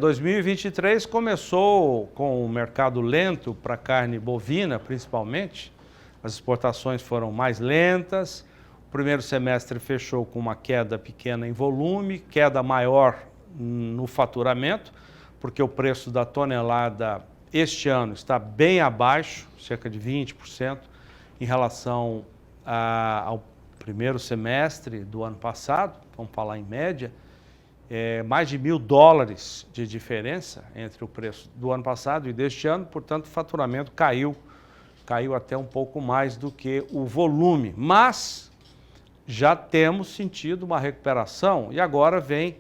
2023 começou com o mercado lento para carne bovina, principalmente. As exportações foram mais lentas. O primeiro semestre fechou com uma queda pequena em volume, queda maior no faturamento, porque o preço da tonelada este ano está bem abaixo, cerca de 20%, em relação ao primeiro semestre do ano passado, vamos falar em média. Mais de $1.000 de diferença entre o preço do ano passado e deste ano, portanto o faturamento caiu até um pouco mais do que o volume, mas já temos sentido uma recuperação e agora vem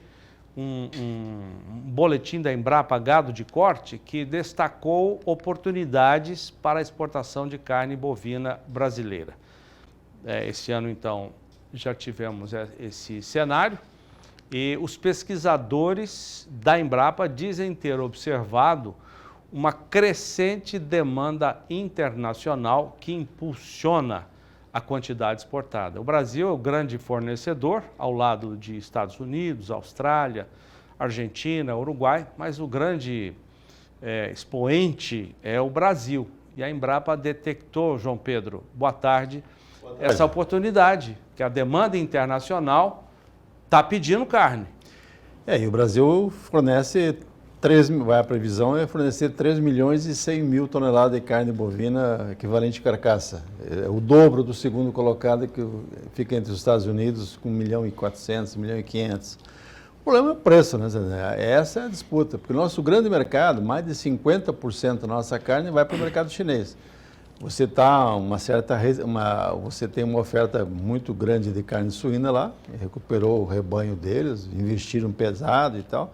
um boletim da Embrapa Gado de Corte que destacou oportunidades para a exportação de carne bovina brasileira. Esse ano então já tivemos esse cenário. E os pesquisadores da Embrapa dizem ter observado uma crescente demanda internacional que impulsiona a quantidade exportada. O Brasil é o grande fornecedor, ao lado de Estados Unidos, Austrália, Argentina, Uruguai, mas o grande expoente é o Brasil. E a Embrapa detectou, João Pedro, boa tarde, essa oportunidade, que a demanda internacional está pedindo carne. E o Brasil fornece, a previsão é fornecer 3.100.000 toneladas de carne bovina equivalente carcaça. É o dobro do segundo colocado, que fica entre os Estados Unidos com 1.400.000, 1.500.000. O problema é o preço, né? Essa é a disputa, porque o nosso grande mercado, mais de 50% da nossa carne vai para o mercado chinês. Você tem uma oferta muito grande de carne suína lá, recuperou o rebanho deles, investiram pesado e tal,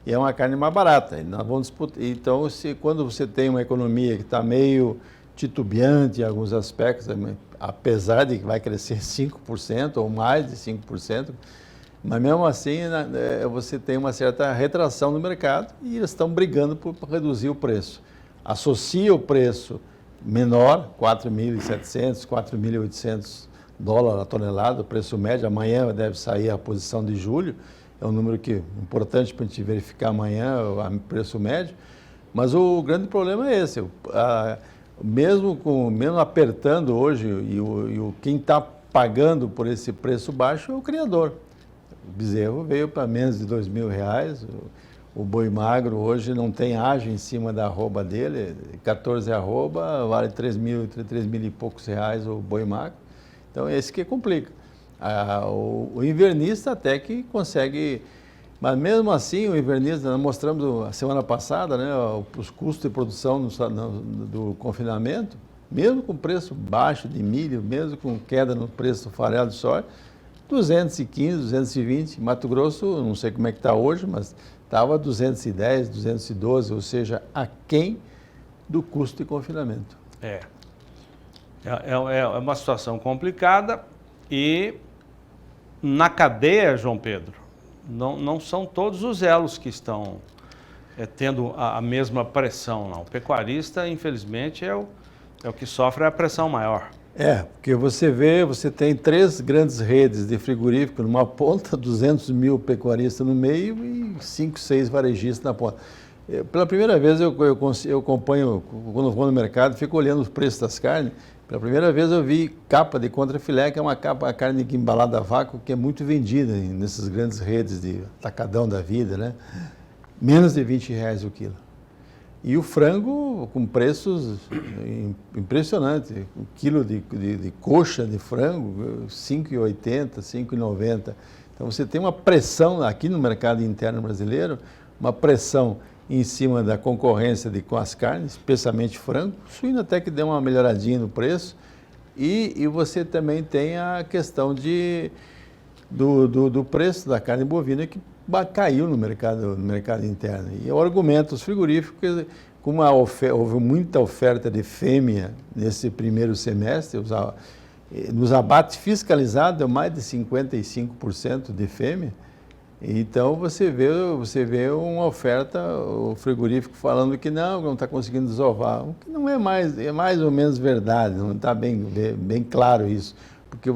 e é uma carne mais barata. E nós vamos disputar. Então, quando você tem uma economia que está meio titubeante em alguns aspectos, apesar de que vai crescer 5% ou mais de 5%, mas mesmo assim você tem uma certa retração no mercado e eles estão brigando por reduzir o preço. Associa o preço menor, 4.700, 4.800 dólares a tonelada, o preço médio. Amanhã deve sair a posição de julho, é um número importante para a gente verificar amanhã o preço médio, mas o grande problema é esse, mesmo apertando hoje, quem está pagando por esse preço baixo é o criador. O bezerro veio para menos de R$2.000, o boi magro hoje não tem ágio em cima da arroba dele, 14 arroba, vale 3.000 e poucos reais o boi magro. Então, esse que complica. O invernista até que consegue, mas mesmo assim o invernista, nós mostramos a semana passada, né, os custos de produção do confinamento, mesmo com preço baixo de milho, mesmo com queda no preço do farelo de soja, 215, 220, Mato Grosso, não sei como é que está hoje, mas estava 210, 212, ou seja, aquém do custo de confinamento. É uma situação complicada e na cadeia, João Pedro, não são todos os elos que estão tendo a mesma pressão, não. O pecuarista, infelizmente, é o que sofre a pressão maior. Porque você tem 3 grandes redes de frigorífico numa ponta, 200.000 pecuaristas no meio e 5, 6 varejistas na ponta. Pela primeira vez eu acompanho, quando vou no mercado, fico olhando os preços das carnes. Pela primeira vez eu vi capa de contrafilé, que é uma carne embalada a vácuo, que é muito vendida nessas grandes redes de atacadão da vida, né? Menos de R$20 o quilo. E o frango com preços impressionantes. O quilo de coxa de frango, R$ 5,80, R$ 5,90. Então você tem uma pressão aqui no mercado interno brasileiro, uma pressão em cima da concorrência com as carnes, especialmente frango. Suíno até que deu uma melhoradinha no preço. E você também tem a questão do preço da carne bovina, que caiu no mercado interno. E o argumento, os frigoríficos, como houve muita oferta de fêmea nesse primeiro semestre, nos abates fiscalizados deu mais de 55% de fêmea. Então você vê uma oferta, o frigorífico falando que não está conseguindo desovar, o que não é mais ou menos verdade, não está bem claro isso, porque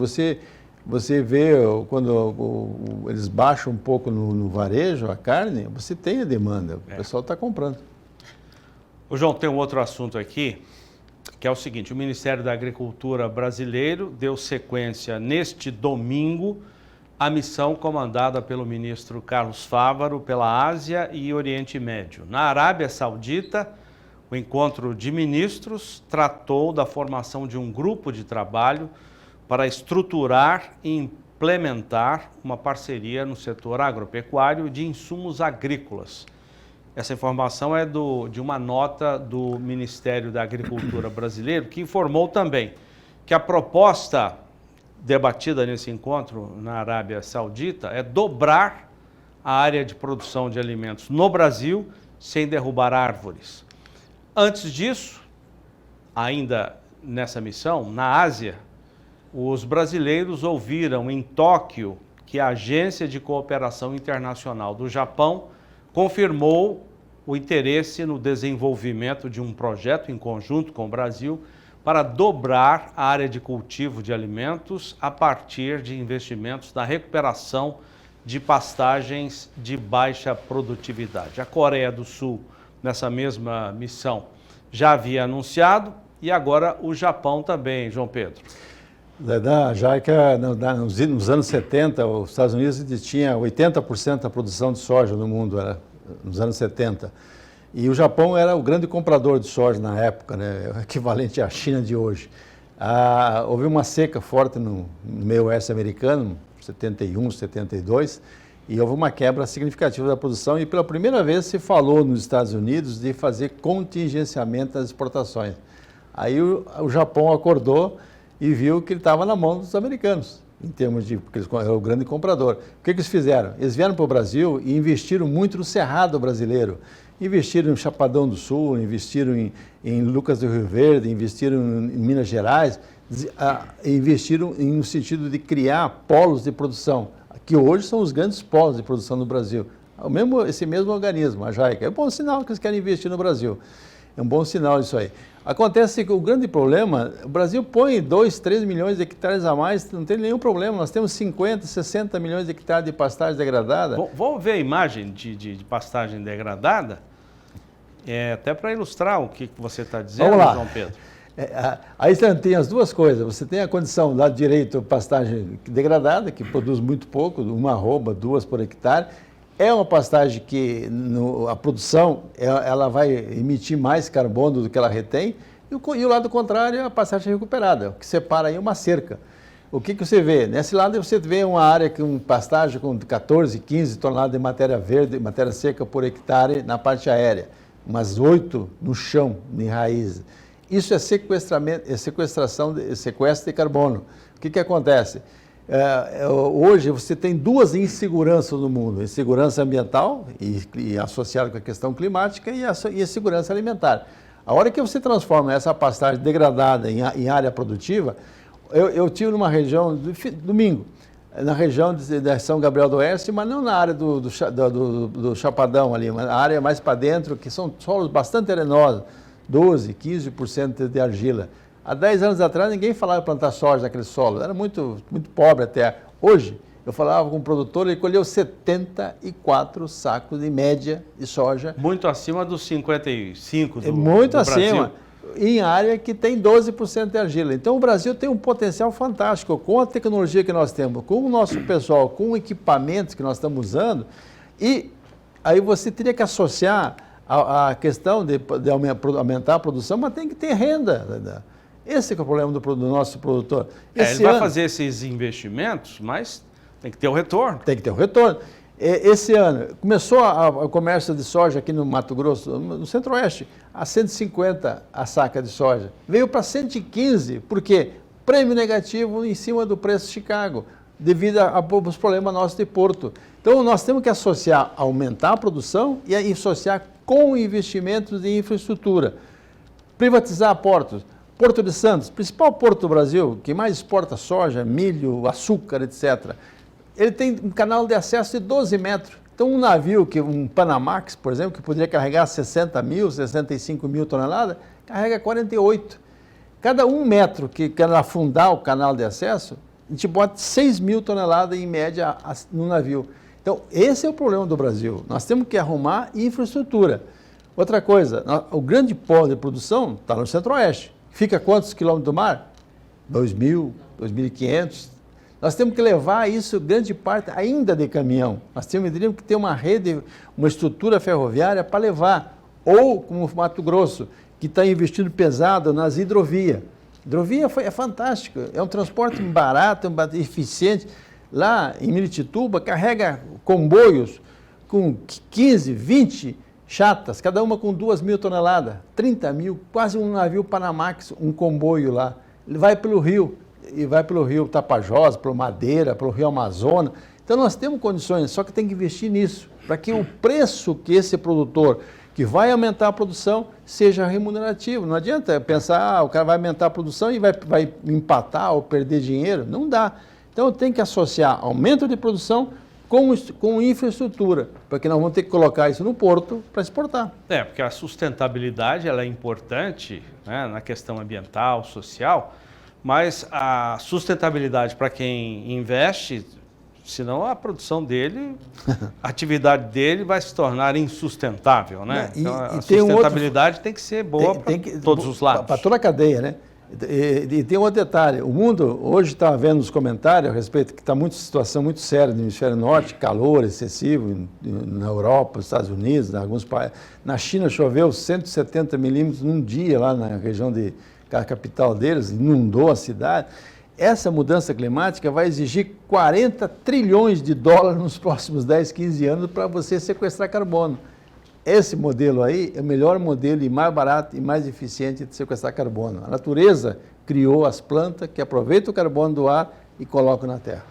você vê quando eles baixam um pouco no varejo a carne, você tem a demanda, o pessoal está comprando. O João, tem um outro assunto aqui, que é o seguinte: o Ministério da Agricultura brasileiro deu sequência neste domingo à missão comandada pelo ministro Carlos Fávaro pela Ásia e Oriente Médio. Na Arábia Saudita, o encontro de ministros tratou da formação de um grupo de trabalho para estruturar e implementar uma parceria no setor agropecuário de insumos agrícolas. Essa informação é de uma nota do Ministério da Agricultura brasileiro, que informou também que a proposta debatida nesse encontro na Arábia Saudita é dobrar a área de produção de alimentos no Brasil sem derrubar árvores. Antes disso, ainda nessa missão, na Ásia, os brasileiros ouviram em Tóquio que a Agência de Cooperação Internacional do Japão confirmou o interesse no desenvolvimento de um projeto em conjunto com o Brasil para dobrar a área de cultivo de alimentos a partir de investimentos na recuperação de pastagens de baixa produtividade. A Coreia do Sul, nessa mesma missão, já havia anunciado, e agora o Japão também, João Pedro. Já que nos anos 70, os Estados Unidos tinha 80% da produção de soja no mundo, nos anos 70. E o Japão era o grande comprador de soja na época, né, equivalente à China de hoje. Houve uma seca forte no meio oeste americano, 71, 72, e houve uma quebra significativa da produção, e pela primeira vez se falou nos Estados Unidos de fazer contingenciamento das exportações. Aí o Japão acordou e viu que ele estava na mão dos americanos, em termos de, porque eles eram o grande comprador. O que eles fizeram? Eles vieram para o Brasil e investiram muito no Cerrado brasileiro. Investiram em Chapadão do Sul, investiram em Lucas do Rio Verde, investiram em Minas Gerais, investiram no sentido de criar polos de produção, que hoje são os grandes polos de produção no Brasil. Esse mesmo organismo, a JAICA. É um bom sinal que eles querem investir no Brasil. É um bom sinal isso aí. Acontece que o grande problema, o Brasil põe 2, 3 milhões de hectares a mais, não tem nenhum problema. Nós temos 50, 60 milhões de hectares de pastagem degradada. Vamos ver a imagem de pastagem degradada, até para ilustrar o que você está dizendo, João Pedro. Aí você tem as duas coisas. Você tem a condição, do lado direito, pastagem degradada, que produz muito pouco, 1 arroba, 2 por hectare. É uma pastagem que a produção ela vai emitir mais carbono do que ela retém, e o lado contrário é a pastagem recuperada, o que separa aí é uma cerca. O que você vê? Nesse lado você vê uma área com pastagem com 14, 15 toneladas de matéria verde, matéria seca por hectare na parte aérea, umas 8 no chão, em raiz. Isso é sequestro de carbono. O que acontece? Hoje você tem duas inseguranças no mundo: insegurança ambiental e associada com a questão climática, e a segurança alimentar. A hora que você transforma essa pastagem degradada em área produtiva, eu tive numa região, domingo, na região de São Gabriel do Oeste, mas não na área do Chapadão ali, mas a área mais para dentro, que são solos bastante arenosos, 12, 15% de argila. Há 10 anos atrás, ninguém falava em plantar soja naquele solo, era muito, muito pobre até. Hoje, eu falava com um produtor, ele colheu 74 sacos de média de soja. Muito acima dos 55 do muito acima, Brasil. Em área que tem 12% de argila. Então, o Brasil tem um potencial fantástico, com a tecnologia que nós temos, com o nosso pessoal, com o equipamento que nós estamos usando, e aí você teria que associar a questão de aumentar a produção, mas tem que ter renda. Esse é o problema do nosso produtor. Ele vai fazer esses investimentos, mas tem que ter o retorno. Tem que ter o retorno. Esse ano, começou o comércio de soja aqui no Mato Grosso, no Centro-Oeste, a 150 a saca de soja. Veio para 115, porque prêmio negativo em cima do preço de Chicago, devido aos problemas nossos de porto. Então, nós temos que associar, aumentar a produção e associar com investimentos em infraestrutura. Privatizar portos. Porto de Santos, principal porto do Brasil, que mais exporta soja, milho, açúcar, etc. Ele tem um canal de acesso de 12 metros. Então, um navio, um Panamax, por exemplo, que poderia carregar 60 mil, 65 mil toneladas, carrega 48. Cada 1 metro que afundar o canal de acesso, a gente bota 6 mil toneladas em média no navio. Então, esse é o problema do Brasil. Nós temos que arrumar infraestrutura. Outra coisa, o grande polo de produção está no Centro-Oeste. Fica quantos quilômetros do mar? 2.000, 2.500. Nós temos que levar isso, grande parte, ainda de caminhão. Nós teríamos que ter uma rede, uma estrutura ferroviária para levar. Ou, como o Mato Grosso, que está investindo pesado nas hidrovias. Hidrovia é fantástico, é um transporte barato, eficiente. Lá em Miritituba, carrega comboios com 15, 20 chatas, cada uma com 2.000 toneladas, 30 mil, quase um navio Panamax, um comboio lá. Ele vai pelo rio, e vai pelo rio Tapajós, pelo Madeira, pelo rio Amazonas. Então nós temos condições, só que tem que investir nisso, para que o preço que esse produtor, que vai aumentar a produção, seja remunerativo. Não adianta pensar, o cara vai aumentar a produção e vai empatar ou perder dinheiro. Não dá. Então tem que associar aumento de produção com infraestrutura, porque nós vamos ter que colocar isso no porto para exportar. Porque a sustentabilidade ela é importante, né, na questão ambiental, social, mas a sustentabilidade para quem investe, senão a produção dele, a atividade dele vai se tornar insustentável, né? Então a sustentabilidade tem que ser boa para todos os lados. Para toda a cadeia, né? E tem um outro detalhe, o mundo, hoje está vendo os comentários a respeito que está situação muito séria no hemisfério norte, calor excessivo na Europa, nos Estados Unidos, em alguns países. Na China choveu 170 milímetros num dia lá na região da capital deles, inundou a cidade. Essa mudança climática vai exigir 40 trilhões de dólares nos próximos 10, 15 anos para você sequestrar carbono. Esse modelo aí é o melhor modelo e mais barato e mais eficiente de sequestrar carbono. A natureza criou as plantas que aproveitam o carbono do ar e colocam na terra.